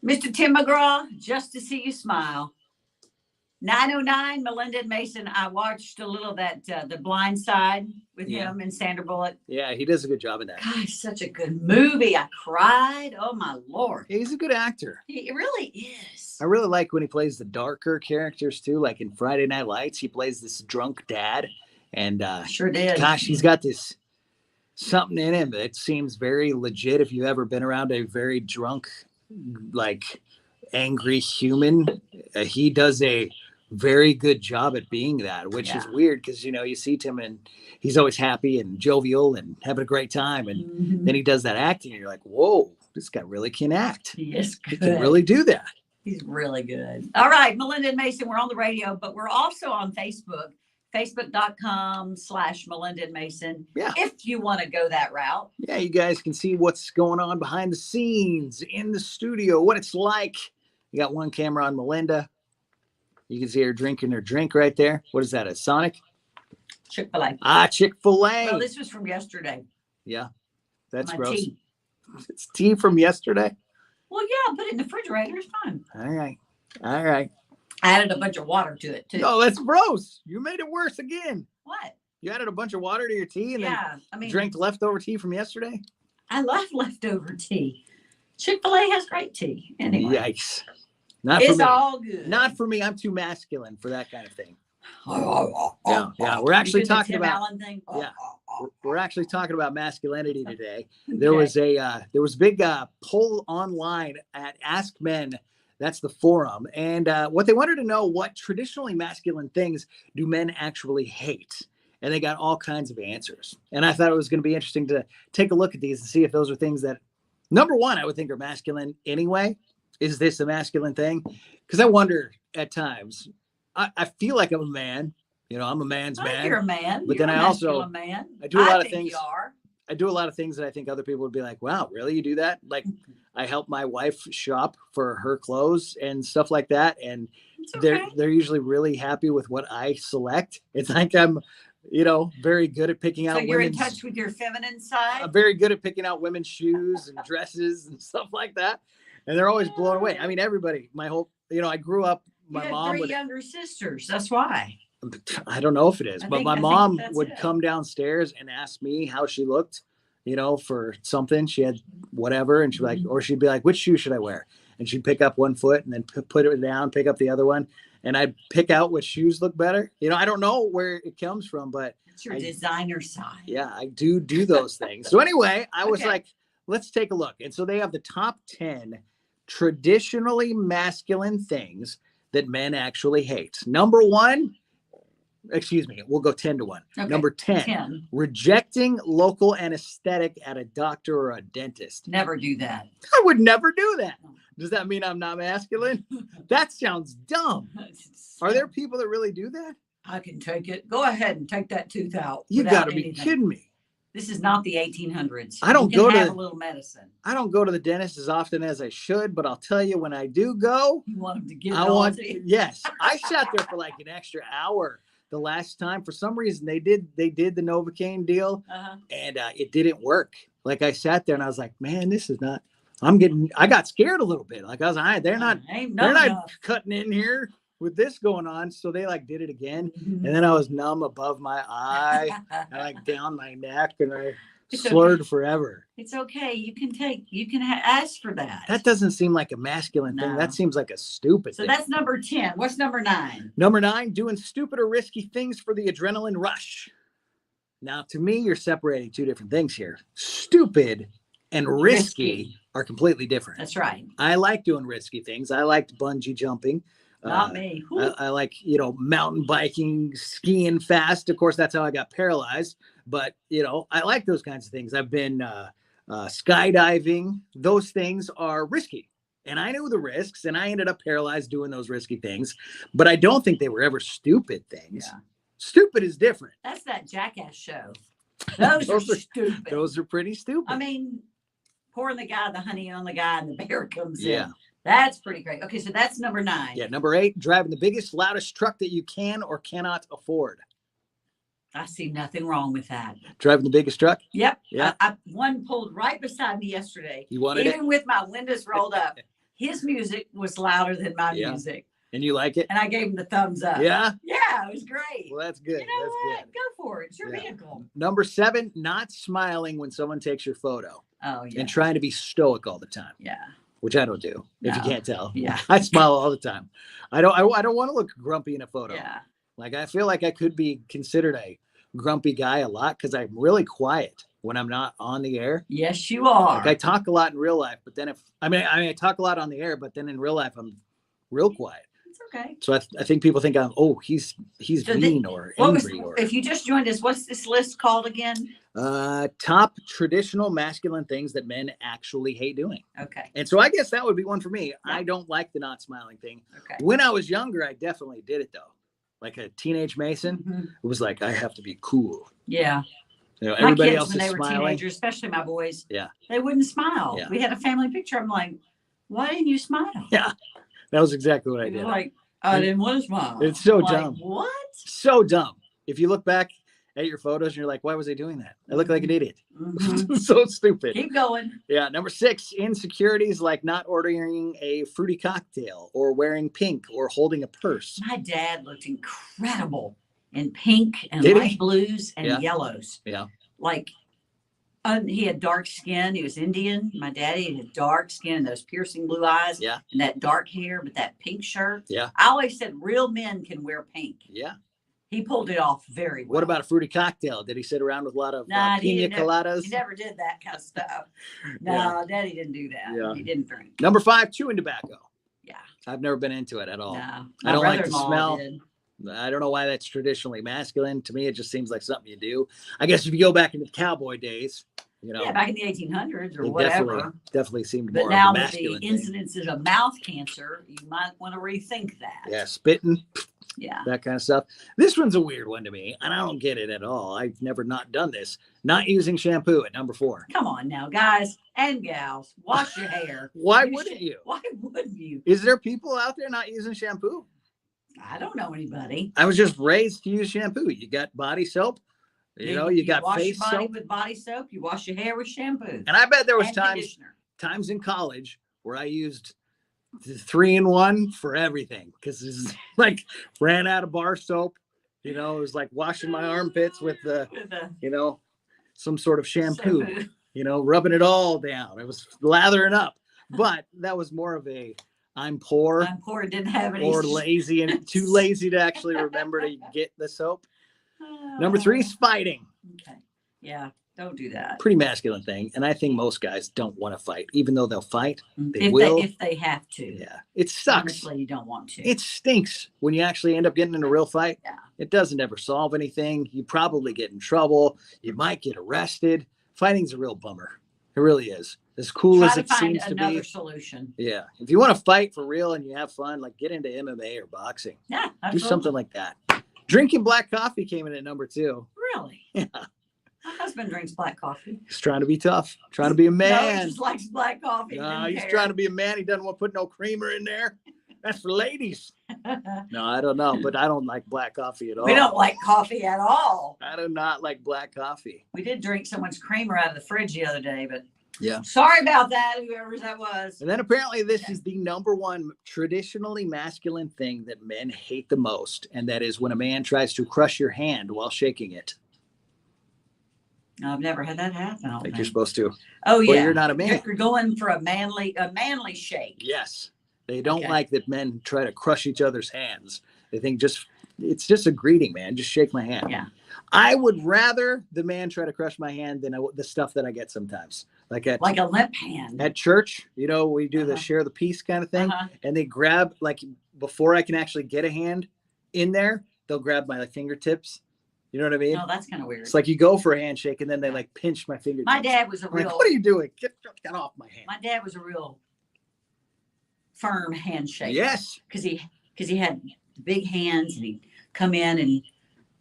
Mr. Tim McGraw, just to see you smile. 909, Melinda and Mason. I watched a little of that The Blind Side with him and Sandra Bullock. Yeah, he does a good job in that. Gosh, such a good movie. I cried. Oh my Lord. He's a good actor. He really is. I really like when he plays the darker characters too. Like in Friday Night Lights, he plays this drunk dad. And sure did. Gosh, he's got this something in him that seems very legit. If you've ever been around a very drunk, like angry human, he does a very good job at being that, which is weird because, you see Tim and he's always happy and jovial and having a great time. And then he does that acting and you're like, whoa, this guy really can act. He is good. He can really do that. He's really good. All right, Melinda and Mason, we're on the radio, but we're also on Facebook, facebook.com/Melinda and Mason. Yeah. If you want to go that route. Yeah, you guys can see what's going on behind the scenes in the studio, what it's like. You got one camera on Melinda. You can see her drinking her drink right there. What is that, a Sonic? ChickfilA. ChickfilA. Well, this was from yesterday. Yeah, that's My gross. tea. It's tea from yesterday? Well, yeah, put it in the refrigerator. It's fine. All right. I added a bunch of water to it, too. No, that's gross. You made it worse again. What? You added a bunch of water to your tea and then drank leftover tea from yesterday? I love leftover tea. Chick-fil-A has great tea. Anyway. Yikes. It's all good. Not for me. I'm too masculine for that kind of thing. Yeah. We're actually talking about we're actually talking about masculinity today. There was a big poll online at Ask Men. That's the forum, and what they wanted to know, what traditionally masculine things do men actually hate, and they got all kinds of answers. And I thought it was going to be interesting to take a look at these and see if those are things that, number one, I would think are masculine anyway. Is this a masculine thing? Because I wonder at times. I feel like I'm a man. I'm a man's man. You're a man. But you're then I also man. I do a lot of things. You are. I do a lot of things that I think other people would be like, wow, really? You do that? Like I help my wife shop for her clothes and stuff like that. And they're usually really happy with what I select. It's like I'm, very good at picking out. So you're in touch with your feminine side? I'm very good at picking out women's shoes and dresses and stuff like that. And they're always blown away. I mean, everybody, my whole, I grew up, my mom would. 3 younger sisters. That's why. I don't know if it is, but my mom would come downstairs and ask me how she looked, for something. She had whatever. And she'd be like, or she'd be like, which shoe should I wear? And she'd pick up one foot and then put it down, pick up the other one. And I'd pick out which shoes look better. I don't know where it comes from, but it's your designer side. Yeah, I do those things. So anyway, I was like, let's take a look. And so they have the top 10 traditionally masculine things that men actually hate. Number 1, we'll go 10 to 1. Okay. Number 10, rejecting local anesthetic at a doctor or a dentist. Never do that. I would never do that. Does that mean I'm not masculine? That sounds dumb. Are there people that really do that? I can take it. Go ahead and take that tooth out. You got to be kidding me. This is not the 1800s. I don't go to have a little medicine. I don't go to the dentist as often as I should, but I'll tell you, when I do go, you want them to give it all to you? Yes. I sat there for like an extra hour the last time. For some reason, they did the Novocaine deal, and it didn't work. Like I sat there and I was like, man, this is not. I got scared a little bit. Like I was, they're not cutting in here with this going on. So they like did it again. And then I was numb above my eye and like down my neck, and I slurred forever. It's okay. You can ask for that. That doesn't seem like a masculine thing. That seems like a stupid thing. So that's number 10. What's number 9? Number 9, doing stupid or risky things for the adrenaline rush. Now, to me, you're separating two different things here. Stupid and risky are completely different. That's right. I like doing risky things. I liked bungee jumping. Not me. I like, mountain biking, skiing fast. Of course, that's how I got paralyzed. But, I like those kinds of things. I've been skydiving. Those things are risky. And I knew the risks, and I ended up paralyzed doing those risky things. But I don't think they were ever stupid things. Yeah. Stupid is different. That's that Jackass show. Those are stupid. Those are pretty stupid. I mean, pouring the honey on the guy, and the bear comes in. That's pretty great. Okay, so that's number 9. Yeah, number 8, driving the biggest, loudest truck that you can or cannot afford. I see nothing wrong with that. Driving the biggest truck? Yep. Yeah. One pulled right beside me yesterday. You wanted even with my windows rolled up. his music was louder than my music. And you like it? And I gave him the thumbs up. Yeah? Yeah, it was great. Well, that's good. You know That's what? good. Go for it. It's your vehicle. Number 7, not smiling when someone takes your photo. Oh, yeah. And trying to be stoic all the time. Yeah. Which I don't do, if you can't tell. Yeah. I smile all the time. I don't want to look grumpy in a photo. Yeah. Like, I feel like I could be considered a grumpy guy a lot because I'm really quiet when I'm not on the air. Yes, you are. Like, I talk a lot in real life, but then I talk a lot on the air, but then in real life, I'm real quiet. It's okay. So I think people think he's So mean or angry. If you just joined us, what's this list called again? Top traditional masculine things that men actually hate doing. Okay. And so I guess that would be one for me. Yeah. I don't like the not smiling thing. Okay. When I was younger, I definitely did it though. Like a teenage Mason, it was like, I have to be cool. Yeah. You know, My everybody kids, else when is they were smiling. teenagers, especially my boys, Yeah. they wouldn't smile. Yeah. We had a family picture. I'm like, why didn't you smile? Yeah. That was exactly what I They did. were like, I didn't want to smile. It's so I'm like, dumb. what? So dumb. If you look back at your photos and you're like, why was I doing that? I look like an idiot. Mhm. So stupid. Keep going. Yeah. Number 6, insecurities like not ordering a fruity cocktail or wearing pink or holding a purse. My dad looked incredible in pink and Did he? light blues and Yeah. yellows. Yeah. Like, he had dark skin. He was Indian. My daddy had dark skin and those piercing blue eyes. Yeah. And that dark hair, but that pink shirt. Yeah. I always said real men can wear pink. Yeah. He pulled it off very well. What about a fruity cocktail? Did he sit around with a lot of Nah, pina coladas? He never did that kind of stuff. No, Daddy didn't do that. Yeah. He didn't drink. Number 5, chewing tobacco. Yeah. I've never been into it at all. No. I don't like the brother-in-law smell. did. I don't know why that's traditionally masculine. To me, it just seems like something you do. I guess if you go back into the cowboy days, you know, Yeah, back in the 1800s or it whatever. definitely seemed But more now of a with the masculine thing. incidences of mouth cancer, you might want to rethink that. Yeah, spitting, Yeah. that kind of stuff. This one's a weird one to me, and I don't get it at all. I've never not done this. Not using shampoo at number 4. Come on now, guys and gals, wash your hair. Why wouldn't you? Why wouldn't you? Is there people out there not using shampoo? I don't know anybody. I was just raised to use shampoo. You got body soap, you got wash face your body soap. with body soap. You wash your hair with shampoo. And I bet there was and times in college where I used the 3-in-1 for everything because it's like ran out of bar soap. It was like washing my armpits with some sort of shampoo, rubbing it all down. It was lathering up, but that was more of a I'm poor and didn't have any. or lazy and too lazy to actually remember to get the soap. Number 3 is fighting. Okay. Yeah. Don't do that. Pretty masculine thing. And I think most guys don't want to fight, even though they'll fight. They if will. if they have to. Yeah. It sucks. Honestly, you don't want to. It stinks when you actually end up getting in a real fight. Yeah. It doesn't ever solve anything. You probably get in trouble. You might get arrested. Fighting's a real bummer. It really is. As cool Try as to it find seems to another be. solution. Yeah. If you want to fight for real and you have fun, like get into MMA or boxing. Yeah. Do Absolutely. something like that. Drinking black coffee came in at number 2. Really? Yeah. My husband drinks black coffee. He's trying to be tough, trying to be a No, man. he just likes black coffee. No, he's trying to be a man. He doesn't want to put no creamer in there. That's for ladies. No, I don't know, but I don't like black coffee at all. We don't like coffee at all. I do not like black coffee. We did drink someone's creamer out of the fridge the other day, but Yeah. sorry about that, whoever that was. And then apparently this is the number 1 traditionally masculine thing that men hate the most. And that is when a man tries to crush your hand while shaking it. I've never had that happen. I don't Like think. you're supposed to. Oh Well, yeah, you're not a man. You're going for a manly shake. Yes. They don't Okay. like that men try to crush each other's hands. They think it's just a greeting, man. Just shake my hand. Yeah. I would rather the man try to crush my hand than the stuff that I get sometimes. Like Like a limp hand. at church, we do the share the peace kind of thing. And they grab, like, before I can actually get a hand in there, they'll grab my fingertips. You know what I mean? No, that's kind of weird. It's like you go for a handshake and then they like pinch my fingertips. My dad was a I'm real. like, what are you doing? Get off my hand. My dad was a real firm handshake. Yes. Because he had big hands and he'd come in and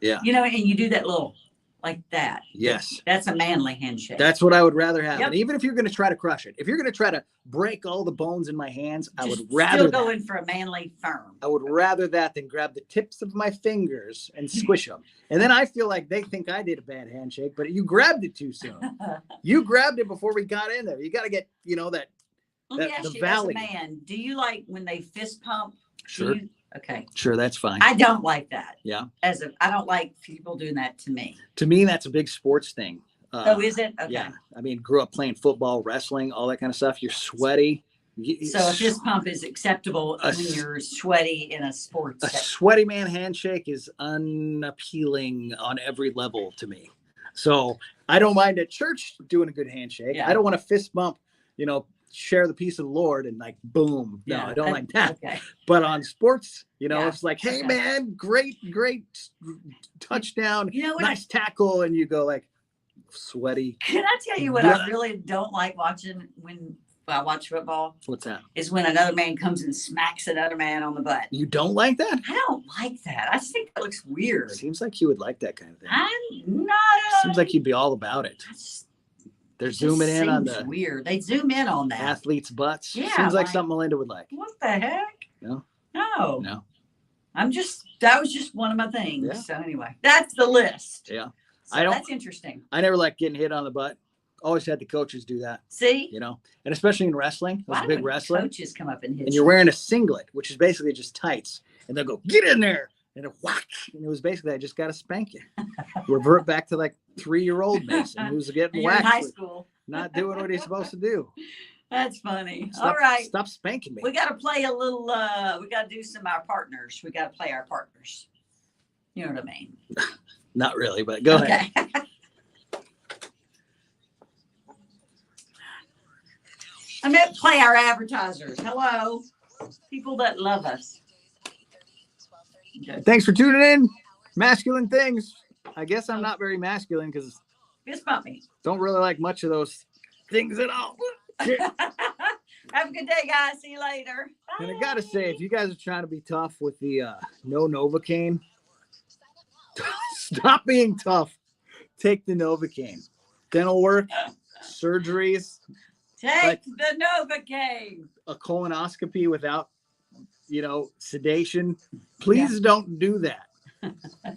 Yeah. and you do that little like that. Yes. That's a manly handshake. That's what I would rather have. Yep. And even if you're going to try to crush it, if you're going to try to break all the bones in my hands, I would Just rather still that. go in for a manly firm. I would rather that than grab the tips of my fingers and squish them. And then I feel like they think I did a bad handshake, but you grabbed it too soon. You grabbed it before we got in there. You got to get, that Let me ask you, as a man, do you like when they fist pump? Sure. Okay. Sure, that's fine. I don't like that. Yeah. I don't like people doing that to me. To me, that's a big sports thing. Oh, is it? Okay. Yeah. I mean, grew up playing football, wrestling, all that kind of stuff. You're sweaty. So a fist pump is acceptable when you're sweaty in a sports A setting. sweaty man handshake is unappealing on every level to me. So I don't mind at church doing a good handshake. Yeah. I don't want to fist bump, share the peace of the Lord and like, boom. No, I don't like that. Okay. But on sports, it's like, hey, man, great touchdown. Nice tackle. And you go like sweaty. Can I tell you what I really don't like watching when I watch football? What's that? Is when another man comes and smacks another man on the butt. You don't like that? I don't like that. I just think that looks weird. Seems like you would like that kind of thing. I'm not. Seems like you'd be all about it. They're zooming in on the weird. They zoom in on that. Athletes' butts. Yeah, Seems like something Melinda would like. What the heck? No. No. That was just one of my things. Yeah. So anyway, that's the list. Yeah. So that's interesting. I never liked getting hit on the butt. Always had the coaches do that. See? And especially in wrestling. I was a big wrestler. Coaches come up and hit and you're wearing a singlet, which is basically just tights. And they'll go, get in there. And a whack. And it was basically, I just got to spank you. Revert back to like 3-year-old Mason who's getting whacked. In high school. Not doing what he's supposed to do. That's funny. All right. Stop spanking me. We got to play a little, we got to do our partners. We got to play our partners. You know what I mean? Not really, but go ahead. I meant play our advertisers. Hello. People that love us. Okay. Thanks for tuning in. Masculine things. I guess I'm not very masculine because fist bump me. Don't really like much of those things at all. Have a good day, guys. See you later. Bye. And I gotta say, if you guys are trying to be tough with the no Novocaine, stop being tough. Take the Novocaine. Dental work, surgeries. Take the Novocaine. A colonoscopy without, sedation. Please don't do that.